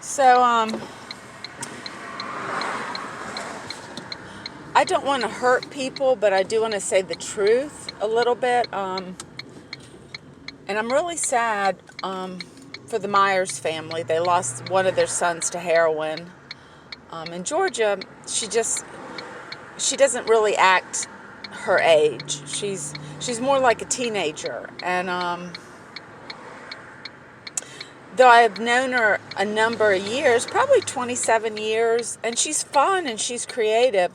So, I don't want to hurt people, but I do want to say the truth a little bit. And I'm really sad for the Myers family. They lost one of their sons to heroin. In Georgia, she doesn't really act her age. She's more like a teenager. And though I have known her a number of years, probably 27 years, and she's fun and she's creative,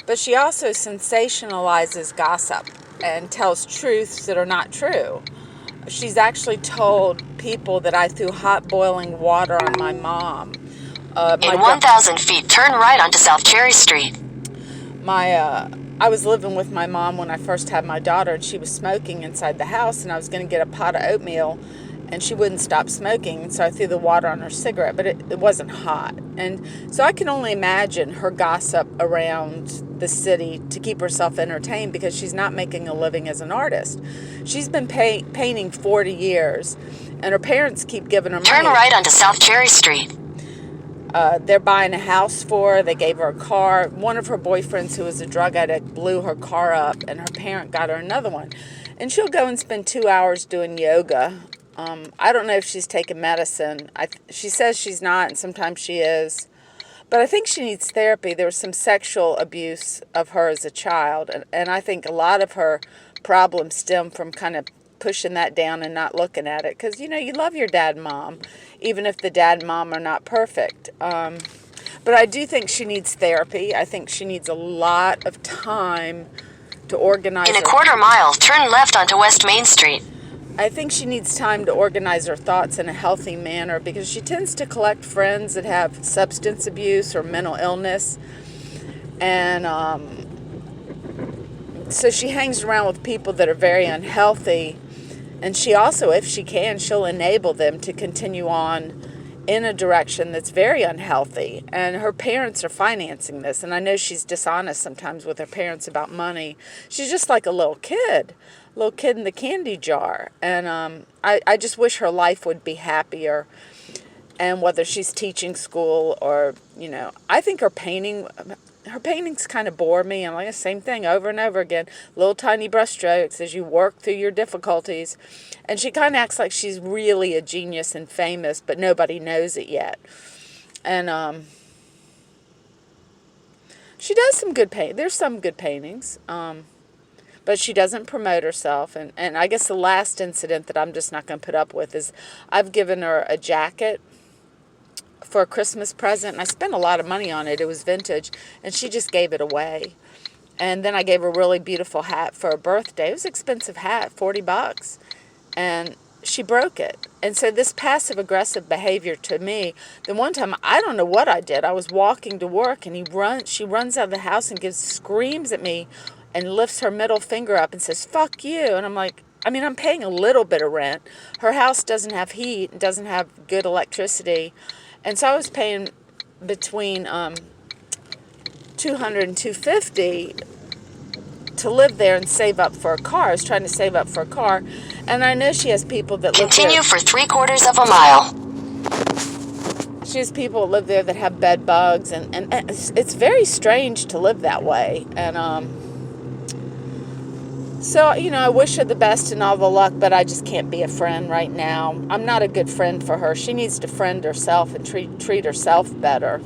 but she also sensationalizes gossip and tells truths that are not true. She's actually told people that I threw hot boiling water on my mom. In 1,000 feet, turn right onto South Cherry Street. I was living with my mom when I first had my daughter, and she was smoking inside the house, and I was going to get a pot of oatmeal, and she wouldn't stop smoking, so I threw the water on her cigarette, but it wasn't hot. And so I can only imagine her gossip around the city to keep herself entertained, because she's not making a living as an artist. She's been painting 40 years, and her parents keep giving her money. Turn right onto South Cherry Street. They're buying a house for her. They gave her a car. One of her boyfriends, who was a drug addict, blew her car up, and her parent got her another one. And she'll go and spend 2 hours doing yoga. I don't know if she's taking medicine. She says she's not, and sometimes she is. But I think she needs therapy. There was some sexual abuse of her as a child, and I think a lot of her problems stem from kind of pushing that down and not looking at it. Because, you love your dad and mom, even if the dad and mom are not perfect. But I do think she needs therapy. I think she needs a lot of time to organize. In a quarter mile, turn left onto West Main Street. I think she needs time to organize her thoughts in a healthy manner, because she tends to collect friends that have substance abuse or mental illness. And so she hangs around with people that are very unhealthy. And she also, if she can, she'll enable them to continue on in a direction that's very unhealthy. And her parents are financing this. And I know she's dishonest sometimes with her parents about money. She's just like a little kid in the candy jar. And I just wish her life would be happier. And whether she's teaching school or, I think her paintings kind of bore me. I'm like the same thing over and over again. Little tiny brush strokes as you work through your difficulties. And she kind of acts like she's really a genius and famous, but nobody knows it yet. And she does some good paint. There's some good paintings. But she doesn't promote herself. And I guess the last incident that I'm just not going to put up with is I've given her a jacket for a Christmas present, and I spent a lot of money on it. It was vintage, and she just gave it away. And then I gave her a really beautiful hat for her birthday. It was an expensive hat, $40, and she broke it. And so this passive-aggressive behavior to me, the one time, I don't know what I did. I was walking to work, and she runs out of the house and screams at me and lifts her middle finger up and says, "Fuck you." And I'm like, I'm paying a little bit of rent. Her house doesn't have heat and doesn't have good electricity. And so I was paying between $200 and $250 to live there and save up for a car. I was trying to save up for a car. And I know she has people that live there. Continue for 3/4 of a mile. She has people that live there that have bed bugs. And it's very strange to live that way. And so, I wish her the best and all the luck, but I just can't be a friend right now. I'm not a good friend for her. She needs to friend herself and treat herself better.